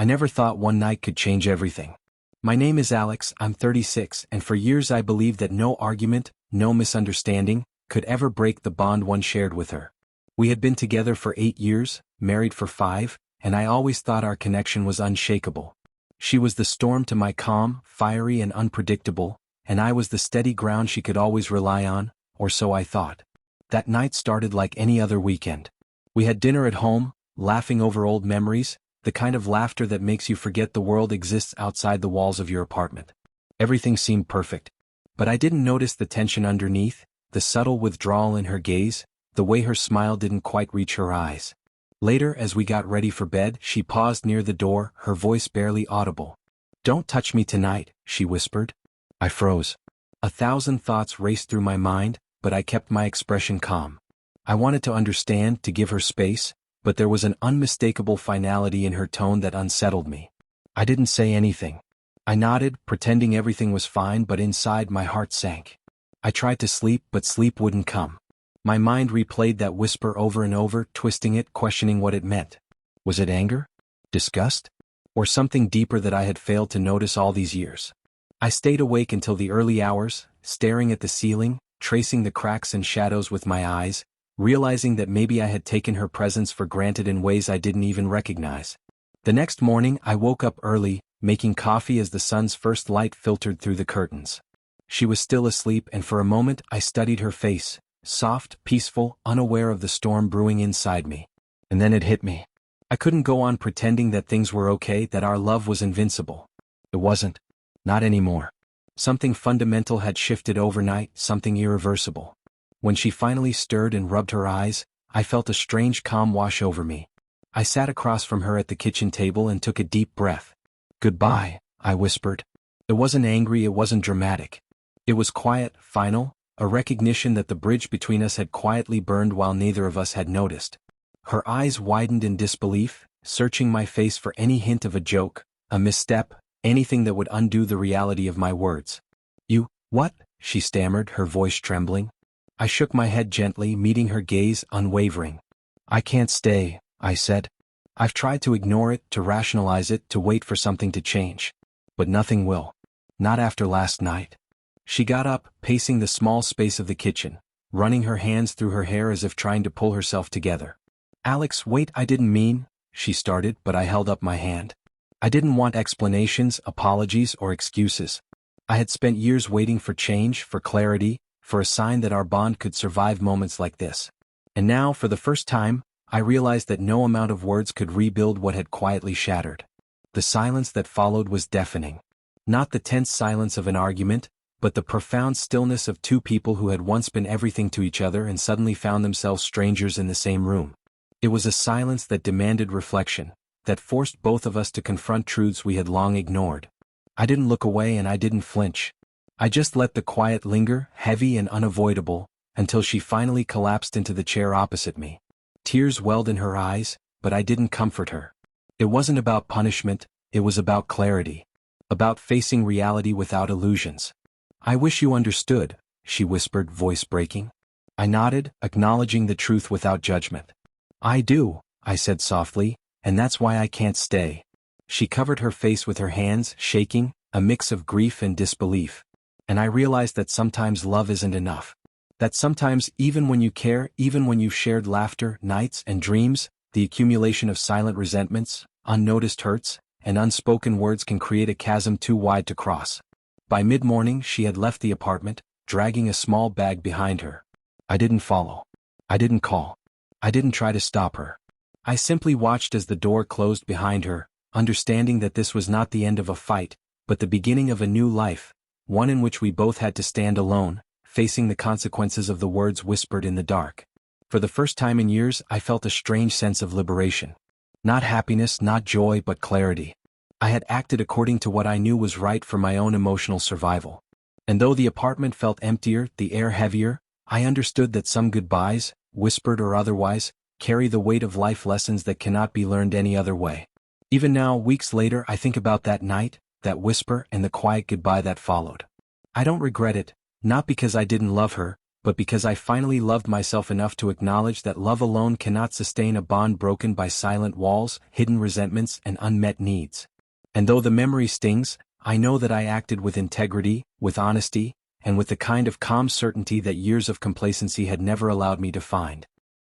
I never thought one night could change everything. My name is Alex, I'm 36, and for years I believed that no argument, no misunderstanding, could ever break the bond one shared with her. We had been together for 8 years, married for 5, and I always thought our connection was unshakable. She was the storm to my calm, fiery and unpredictable, and I was the steady ground she could always rely on, or so I thought. That night started like any other weekend. We had dinner at home, laughing over old memories, the kind of laughter that makes you forget the world exists outside the walls of your apartment. Everything seemed perfect. But I didn't notice the tension underneath, the subtle withdrawal in her gaze, the way her smile didn't quite reach her eyes. Later, as we got ready for bed, she paused near the door, her voice barely audible. "Don't touch me tonight," she whispered. I froze. 1,000 thoughts raced through my mind, but I kept my expression calm. I wanted to understand, to give her space, but there was an unmistakable finality in her tone that unsettled me. I didn't say anything. I nodded, pretending everything was fine, but inside my heart sank. I tried to sleep, but sleep wouldn't come. My mind replayed that whisper over and over, twisting it, questioning what it meant. Was it anger? Disgust? Or something deeper that I had failed to notice all these years? I stayed awake until the early hours, staring at the ceiling, tracing the cracks and shadows with my eyes, realizing that maybe I had taken her presence for granted in ways I didn't even recognize. The next morning, I woke up early, making coffee as the sun's first light filtered through the curtains. She was still asleep, and for a moment I studied her face, soft, peaceful, unaware of the storm brewing inside me. And then it hit me. I couldn't go on pretending that things were okay, that our love was invincible. It wasn't. Not anymore. Something fundamental had shifted overnight, something irreversible. When she finally stirred and rubbed her eyes, I felt a strange calm wash over me. I sat across from her at the kitchen table and took a deep breath. "Goodbye," I whispered. It wasn't angry, it wasn't dramatic. It was quiet, final, a recognition that the bridge between us had quietly burned while neither of us had noticed. Her eyes widened in disbelief, searching my face for any hint of a joke, a misstep, anything that would undo the reality of my words. "You, what?" she stammered, her voice trembling. I shook my head gently, meeting her gaze, unwavering. "I can't stay," I said. "I've tried to ignore it, to rationalize it, to wait for something to change. But nothing will. Not after last night." She got up, pacing the small space of the kitchen, running her hands through her hair as if trying to pull herself together. "Alex, wait, I didn't mean," she started, but I held up my hand. I didn't want explanations, apologies, or excuses. I had spent years waiting for change, for clarity, for a sign that our bond could survive moments like this. And now, for the first time, I realized that no amount of words could rebuild what had quietly shattered. The silence that followed was deafening. Not the tense silence of an argument, but the profound stillness of two people who had once been everything to each other and suddenly found themselves strangers in the same room. It was a silence that demanded reflection, that forced both of us to confront truths we had long ignored. I didn't look away and I didn't flinch. I just let the quiet linger, heavy and unavoidable, until she finally collapsed into the chair opposite me. Tears welled in her eyes, but I didn't comfort her. It wasn't about punishment, it was about clarity. About facing reality without illusions. "I wish you understood," she whispered, voice breaking. I nodded, acknowledging the truth without judgment. "I do," I said softly, "and that's why I can't stay." She covered her face with her hands, shaking, a mix of grief and disbelief. And I realized that sometimes love isn't enough. That sometimes, even when you care, even when you've shared laughter, nights, and dreams, the accumulation of silent resentments, unnoticed hurts, and unspoken words can create a chasm too wide to cross. By mid-morning, she had left the apartment, dragging a small bag behind her. I didn't follow. I didn't call. I didn't try to stop her. I simply watched as the door closed behind her, understanding that this was not the end of a fight, but the beginning of a new life, one in which we both had to stand alone, facing the consequences of the words whispered in the dark. For the first time in years, I felt a strange sense of liberation. Not happiness, not joy, but clarity. I had acted according to what I knew was right for my own emotional survival. And though the apartment felt emptier, the air heavier, I understood that some goodbyes, whispered or otherwise, carry the weight of life lessons that cannot be learned any other way. Even now, weeks later, I think about that night, that whisper, and the quiet goodbye that followed. I don't regret it, not because I didn't love her, but because I finally loved myself enough to acknowledge that love alone cannot sustain a bond broken by silent walls, hidden resentments, and unmet needs. And though the memory stings, I know that I acted with integrity, with honesty, and with the kind of calm certainty that years of complacency had never allowed me to find.